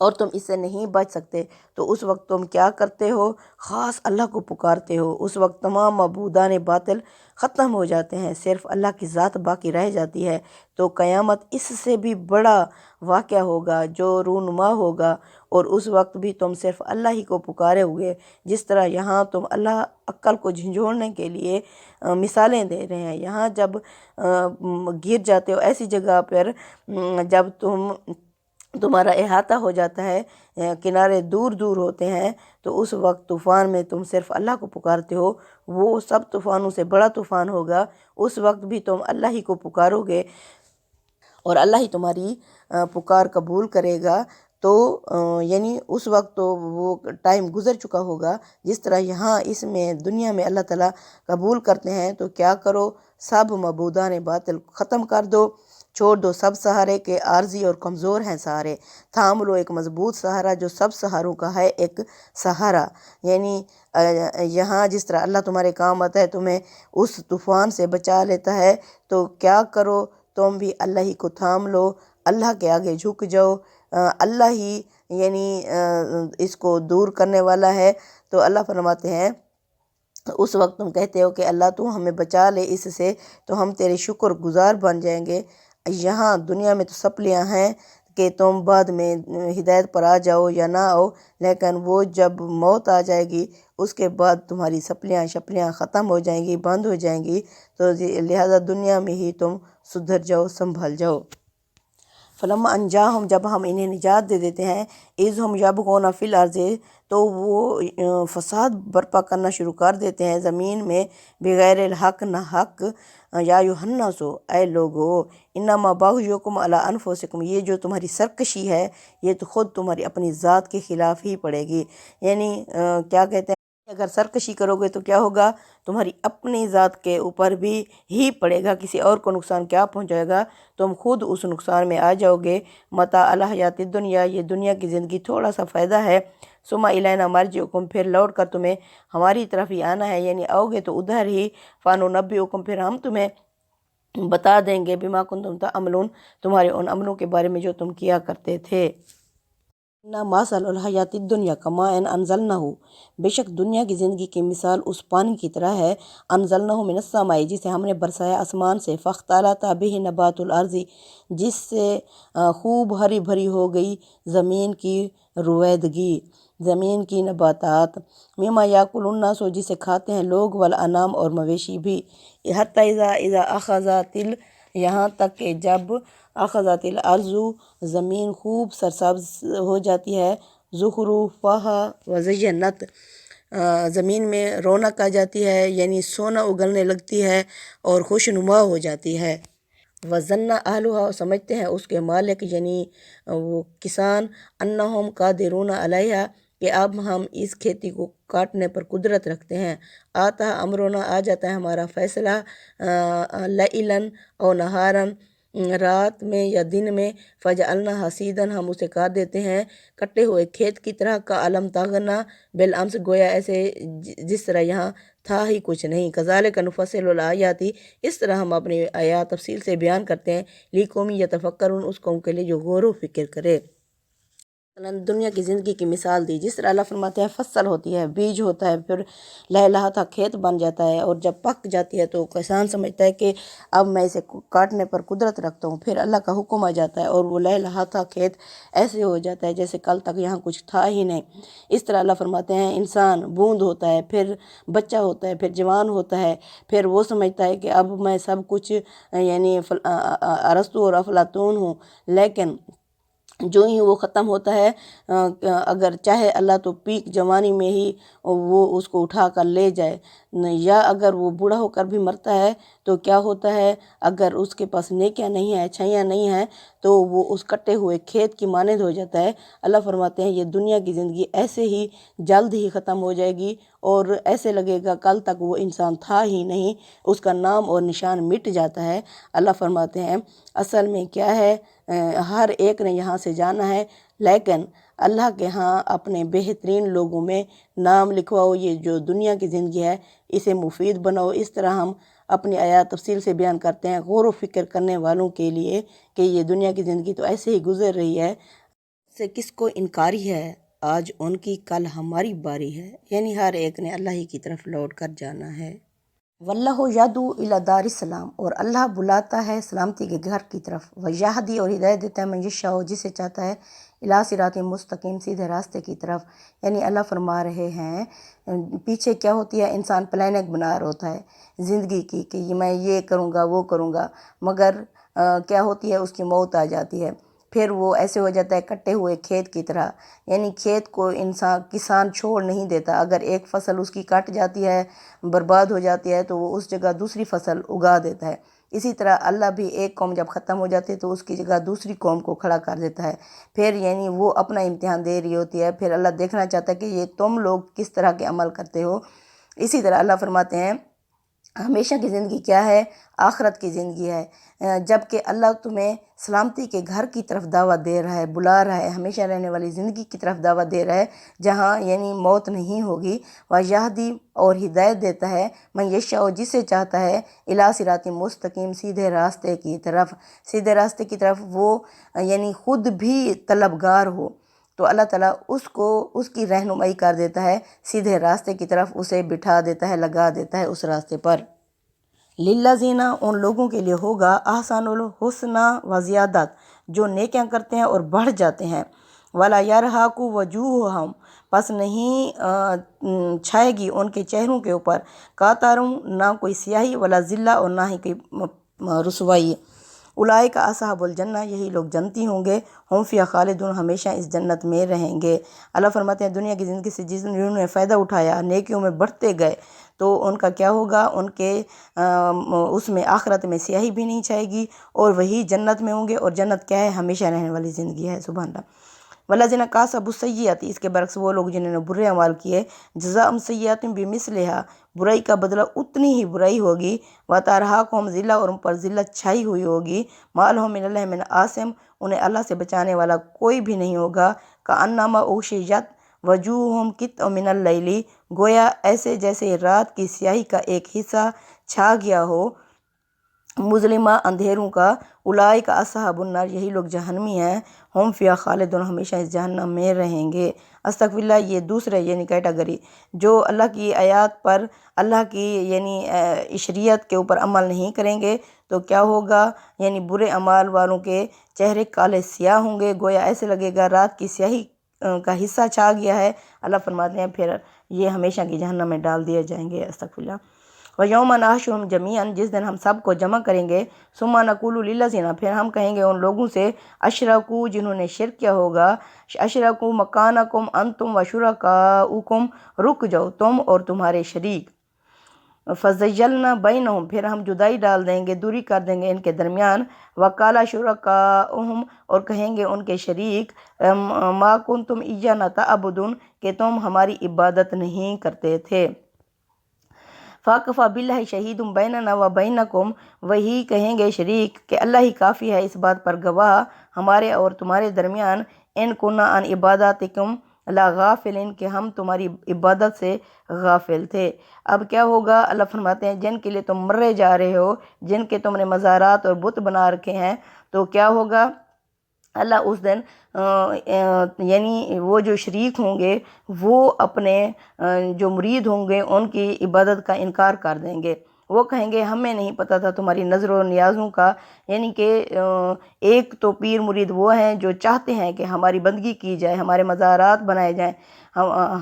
اور تم اس سے نہیں بچ سکتے، تو اس وقت تم کیا کرتے ہو؟ خاص اللہ کو پکارتے ہو۔ اس وقت تمام معبودان باطل ختم ہو جاتے ہیں، صرف اللہ کی ذات باقی رہ جاتی ہے۔ تو قیامت اس سے بھی بڑا واقعہ ہوگا جو رونما ہوگا، اور اس وقت بھی تم صرف اللہ ہی کو پکارے ہوئے، جس طرح یہاں تم اللہ عقل کو جھنجھوڑنے کے لیے مثالیں دے رہے ہیں۔ یہاں جب گر جاتے ہو ایسی جگہ پر جب تمہارا احاطہ ہو جاتا ہے، کنارے دور دور ہوتے ہیں، تو اس وقت طوفان میں تم صرف اللہ کو پکارتے ہو، وہ سب طوفانوں سے بڑا طوفان ہوگا۔ اس وقت بھی تم اللہ ہی کو پکارو گے اور اللہ ہی تمہاری پکار قبول کرے گا۔ تو یعنی اس وقت تو وہ ٹائم گزر چکا ہوگا، جس طرح یہاں اس میں دنیا میں اللہ تعالیٰ قبول کرتے ہیں۔ تو کیا کرو؟ سب معبودان باطل ختم کر دو، چھوڑ دو سب سہارے کے عارضی اور کمزور ہیں سہارے، تھام لو ایک مضبوط سہارا جو سب سہاروں کا ہے ایک سہارا۔ یعنی یہاں جس طرح اللہ تمہارے کام آتا ہے، تمہیں اس طوفان سے بچا لیتا ہے، تو کیا کرو؟ تم بھی اللہ ہی کو تھام لو، اللہ کے آگے جھک جاؤ، اللہ ہی یعنی اس کو دور کرنے والا ہے۔ تو اللہ فرماتے ہیں اس وقت تم کہتے ہو کہ اللہ تو ہمیں بچا لے اس سے، تو ہم تیرے شکر گزار بن جائیں گے۔ یہاں دنیا میں تو سپلیاں ہیں کہ تم بعد میں ہدایت پر آ جاؤ یا نہ آؤ، لیکن وہ جب موت آ جائے گی اس کے بعد تمہاری سپلیاں ختم ہو جائیں گی، بند ہو جائیں گی۔ تو لہذا دنیا میں ہی تم سدھر جاؤ، سنبھل جاؤ۔ فلما انجاہم، جب ہم انہیں نجات دے دیتے ہیں، اذ ہم یبغون فی الارض، تو وہ فساد برپا کرنا شروع کر دیتے ہیں زمین میں، بغیر الحق، نہ حق۔ یا ایھا الناس، اے لوگو، انما بغیکم علی انفسکم، یہ جو تمہاری سرکشی ہے یہ تو خود تمہاری اپنی ذات کے خلاف ہی پڑے گی۔ یعنی کیا کہتے ہیں، اگر سرکشی کرو گے تو کیا ہوگا؟ تمہاری اپنی ذات کے اوپر بھی ہی پڑے گا، کسی اور کو نقصان کیا پہنچائے گا؟ تم خود اس نقصان میں آ جاؤ گے۔ متاع الحیات الدنیا، یہ دنیا کی زندگی تھوڑا سا فائدہ ہے۔ ثم الینا مرجعکم، پھر لوٹ کر تمہیں ہماری طرف ہی آنا ہے، یعنی آؤ گے تو ادھر ہی، فننبئکم، پھر ہم تمہیں بتا دیں گے، بما کنتم تعملون، تمہارے ان عملوں کے بارے میں جو تم کیا کرتے تھے۔ مثل الحیات الدنیا کماء انزلنہ، بے شک دنیا کی زندگی کی مثال اس پانی کی طرح ہے، انزلنہ من السماء، جسے ہم نے برسایا آسمان سے، فاختلط بہ نبات الارض، جس سے خوب ہری بھری ہو گئی زمین کی رویدگی، زمین کی نباتات، مما یاکل الناس، جسے کھاتے ہیں لوگ، والانعام، اور مویشی بھی، حتی اذا اخذت، یہاں تک کہ جب اخذت الارض، زمین خوب سرسبز ہو جاتی ہے، زخرفہا وزینت، زمین میں رونق آ جاتی ہے، یعنی سونا اگلنے لگتی ہے اور خوشنما ہو جاتی ہے۔ وظن اہلھا، سمجھتے ہیں اس کے مالک یعنی وہ کسان، انہم قادرون علیہا، کہ اب ہم اس کھیتی کو کاٹنے پر قدرت رکھتے ہیں۔ آتا امرنا، آ جاتا ہے ہمارا فیصلہ، لیلاً او نہاراً، رات میں یا دن میں، فجعلنا حصیداً، ہم اسے کاٹ دیتے ہیں کٹے ہوئے کھیت کی طرح، کألم تغنا بالامس، گویا ایسے جس طرح یہاں تھا ہی کچھ نہیں، کذالک نفصل الآیات، اس طرح ہم اپنی آیات تفصیل سے بیان کرتے ہیں، لقوم یتفکرون، اس قوم کے لیے جو غور و فکر کرے۔ دنیا کی زندگی کی مثال دی، جس طرح اللہ فرماتے ہیں فصل ہوتی ہے، بیج ہوتا ہے، پھر لہلہاتا کھیت بن جاتا ہے، اور جب پک جاتی ہے تو کسان سمجھتا ہے کہ اب میں اسے کاٹنے پر قدرت رکھتا ہوں، پھر اللہ کا حکم آ جاتا ہے اور وہ لہلہاتا کھیت ایسے ہو جاتا ہے جیسے کل تک یہاں کچھ تھا ہی نہیں۔ اس طرح اللہ فرماتے ہیں انسان بوند ہوتا ہے، پھر بچہ ہوتا ہے، پھر جوان ہوتا ہے، پھر وہ سمجھتا ہے کہ اب میں سب کچھ یعنی ارسطو اور افلاطون ہوں، لیکن جو ہی وہ ختم ہوتا ہے، اگر چاہے اللہ تو پیک جوانی میں ہی وہ اس کو اٹھا کر لے جائے، یا اگر وہ بوڑھا ہو کر بھی مرتا ہے تو کیا ہوتا ہے، اگر اس کے پاس نیکیاں نہیں ہیں، اچھائیاں نہیں ہیں، تو وہ اس کٹے ہوئے کھیت کی مانند ہو جاتا ہے۔ اللہ فرماتے ہیں یہ دنیا کی زندگی ایسے ہی جلد ہی ختم ہو جائے گی، اور ایسے لگے گا کل تک وہ انسان تھا ہی نہیں، اس کا نام اور نشان مٹ جاتا ہے۔ اللہ فرماتے ہیں اصل میں کیا ہے، ہر ایک نے یہاں سے جانا ہے، لیکن اللہ کے ہاں اپنے بہترین لوگوں میں نام لکھواؤ، یہ جو دنیا کی زندگی ہے اسے مفید بناؤ۔ اس طرح ہم اپنی آیات تفصیل سے بیان کرتے ہیں غور و فکر کرنے والوں کے لیے کہ یہ دنیا کی زندگی تو ایسے ہی گزر رہی ہے، سے کس کو انکاری ہے، آج ان کی کل ہماری باری ہے، یعنی ہر ایک نے اللہ ہی کی طرف لوٹ کر جانا ہے۔ واللہ یدعو الی دار السلام، اور اللہ بلاتا ہے سلامتی کے گھر کی طرف، ویہدی، اور ہدایت دیتا ہے من یشاء، جسے چاہتا ہے، الی صراط مستقیم، سیدھے راستے کی طرف۔ یعنی اللہ فرما رہے ہیں پیچھے کیا ہوتی ہے، انسان پلاننگ بنا رہا ہوتا ہے زندگی کی کہ میں یہ کروں گا وہ کروں گا، مگر کیا ہوتی ہے، اس کی موت آ جاتی ہے، پھر وہ ایسے ہو جاتا ہے کٹے ہوئے کھیت کی طرح۔ یعنی کھیت کو کسان چھوڑ نہیں دیتا، اگر ایک فصل اس کی کٹ جاتی ہے، برباد ہو جاتی ہے، تو وہ اس جگہ دوسری فصل اگا دیتا ہے۔ اسی طرح اللہ بھی ایک قوم جب ختم ہو جاتی ہے تو اس کی جگہ دوسری قوم کو کھڑا کر دیتا ہے، پھر یعنی وہ اپنا امتحان دے رہی ہوتی ہے، پھر اللہ دیکھنا چاہتا ہے کہ یہ تم لوگ کس طرح کے عمل کرتے ہو۔ اسی طرح اللہ فرماتے ہیں ہمیشہ کی زندگی کیا ہے، آخرت کی زندگی ہے، جبکہ اللہ تمہیں سلامتی کے گھر کی طرف دعوت دے رہا ہے، بلا رہا ہے، ہمیشہ رہنے والی زندگی کی طرف دعوت دے رہا ہے، جہاں یعنی موت نہیں ہوگی۔ ویہدی، اور ہدایت دیتا ہے من یشاء، جسے چاہتا ہے، الی صراط مستقیم، سیدھے راستے کی طرف۔ سیدھے راستے کی طرف وہ یعنی خود بھی طلبگار ہو تو اللہ تعالیٰ اس کی رہنمائی کر دیتا ہے، سیدھے راستے کی طرف اسے بٹھا دیتا ہے، لگا دیتا ہے اس راستے پر۔ للذین، ان لوگوں کے لیے ہوگا، احسن الحسنی و زیادت، جو نیکیاں کرتے ہیں اور بڑھ جاتے ہیں۔ ولا یرہق وجوہہم، پس نہیں چھائے گی ان کے چہروں کے اوپر، قاترٌ، نہ کوئی سیاہی، ولا ذلہ، اور نہ ہی کوئی رسوائی۔ اولئک اصحاب الجنہ، یہی لوگ جنتی ہوں گے، ہم فیہا خالدون، ہمیشہ اس جنت میں رہیں گے۔ اللہ فرماتے ہیں دنیا کی زندگی سے جنہوں نے فائدہ اٹھایا، نیکیوں میں بڑھتے گئے، تو ان کا کیا ہوگا، ان کے اس میں آخرت میں سیاہی بھی نہیں چھائے گی، اور وہی جنت میں ہوں گے، اور جنت کیا ہے، ہمیشہ رہنے والی زندگی ہے۔ سبحان اللہ۔ والذین کسبوا السیئات، اس کے برعکس وہ لوگ جنہوں نے برے اعمال کیے، جزاء سیئات بمثلھا، برائی کا بدلہ اتنی ہی برائی ہوگی، وترہقہم ذلہ، اور ان پر ذلت چھائی ہوئی ہوگی، ما لہم من اللہ من عاصم، انہیں اللہ سے بچانے والا کوئی بھی نہیں ہوگا، کأنما اغشیت وجوہہم قطع من اللیل، گویا ایسے جیسے رات کی سیاہی کا ایک حصہ چھا گیا ہو، مظلمہ، اندھیروں کا۔ اولئک اصحاب النار، یہی لوگ جہنمی ہیں، ہم فیہا خالدون، ہمیشہ اس جہنم میں رہیں گے۔ استغفر اللہ، یہ دوسرے یعنی کیٹیگری جو اللہ کی آیات پر، اللہ کی یعنی شریعت کے اوپر عمل نہیں کریں گے تو کیا ہوگا، یعنی برے اعمال والوں کے چہرے کالے سیاہ ہوں گے، گویا ایسے لگے گا رات کی سیاہی کا حصہ چھا گیا ہے۔ اللہ فرماتے ہیں پھر یہ ہمیشہ کی جہنم میں ڈال دیے جائیں گے۔ استغفر اللہ۔ وَيَوْمَ نَحْشُرُهُمْ جَمِيعًا، جس دن ہم سب کو جمع کریں گے، ثُمَّ نَقُولُ لِلَّذِينَ، پھر ہم کہیں گے ان لوگوں سے، اشرکوا، جنہوں نے شرک کیا ہوگا، اشرکوا مکانکم انتم وشرکاؤکم، رک جاؤ تم اور تمہارے شریک، فَزَيَّلْنَا بَيْنَهُمْ، پھر ہم جدائی ڈال دیں گے، دوری کر دیں گے ان کے درمیان، وَقَالَ شُرَكَاؤُهُمْ، اور کہیں گے ان کے شریک، مَا كُنْتُمْ إِيَّانَا تَعْبُدُونَ، کہ تم ہماری عبادت نہیں کرتے تھے۔ فَكَفَىٰ بِاللَّهِ شَهِيدٌ بَيْنَنَا وَبَيْنَكُمْ، وہی کہیں گے شریک کہ اللہ ہی کافی ہے اس بات پر گواہ ہمارے اور تمہارے درمیان، ان كُنَّا عَنْ عِبَادَتِكُمْ لَغَافِلِينَ، کہ ہم تمہاری عبادت سے غافل تھے۔ اب کیا ہوگا، اللہ فرماتے ہیں جن کے لیے تم مرے جا رہے ہو، جن کے تم نے مزارات اور بت بنا رکھے ہیں، تو کیا ہوگا، اللہ اس دن یعنی وہ جو شریک ہوں گے وہ اپنے جو مرید ہوں گے ان کی عبادت کا انکار کر دیں گے۔ وہ کہیں گے ہمیں نہیں پتہ تھا تمہاری نظر و نیازوں کا، یعنی کہ ایک تو پیر مرید وہ ہیں جو چاہتے ہیں کہ ہماری بندگی کی جائے، ہمارے مزارات بنائے جائیں،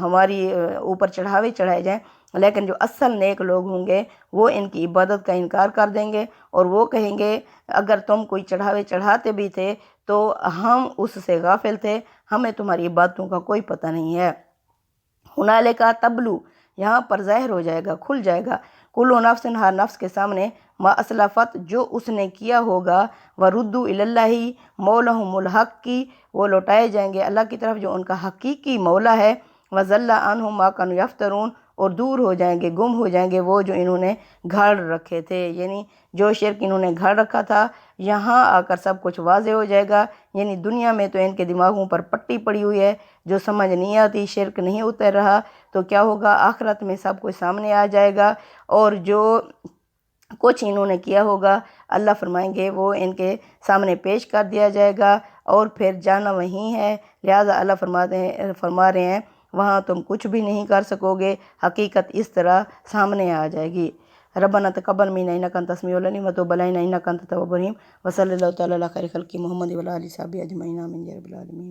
ہماری اوپر چڑھاوے چڑھائے جائیں، لیکن جو اصل نیک لوگ ہوں گے وہ ان کی عبادت کا انکار کر دیں گے، اور وہ کہیں گے اگر تم کوئی چڑھاوے چڑھاتے بھی تھے تو ہم اس سے غافل تھے، ہمیں تمہاری عبادتوں کا کوئی پتہ نہیں ہے۔ ہنالک تبلو، یہاں پر ظاہر ہو جائے گا، کھل جائے گا، کل نفس، ہر نفس کے سامنے، ما اسلفت، جو اس نے کیا ہوگا، وردوا الی اللہ مولاہم الحق، وہ لوٹائے جائیں گے اللہ کی طرف جو ان کا حقیقی مولا ہے، وضل عنہم ما کانوا یفترون، اور دور ہو جائیں گے، گم ہو جائیں گے وہ جو انہوں نے گھڑ رکھے تھے، یعنی جو شرک انہوں نے گھڑ رکھا تھا یہاں آ کر سب کچھ واضح ہو جائے گا۔ یعنی دنیا میں تو ان کے دماغوں پر پٹی پڑی ہوئی ہے، جو سمجھ نہیں آتی، شرک نہیں اتر رہا، تو کیا ہوگا، آخرت میں سب کچھ سامنے آ جائے گا، اور جو کچھ انہوں نے کیا ہوگا اللہ فرمائیں گے وہ ان کے سامنے پیش کر دیا جائے گا۔ اور پھر جانا وہیں ہے، لہٰذا اللہ فرما رہے ہیں وہاں تم کچھ بھی نہیں کر سکو گے، حقیقت اس طرح سامنے آ جائے گی۔ ربنا تقبل منا انک انت السمیع العلیم وتب علینا انک انت التواب الرحیم وصلی اللہ تعالی علی خیر خلق محمد وعلی آلہ وصحبہ اجمعین آمین یا رب العالمین۔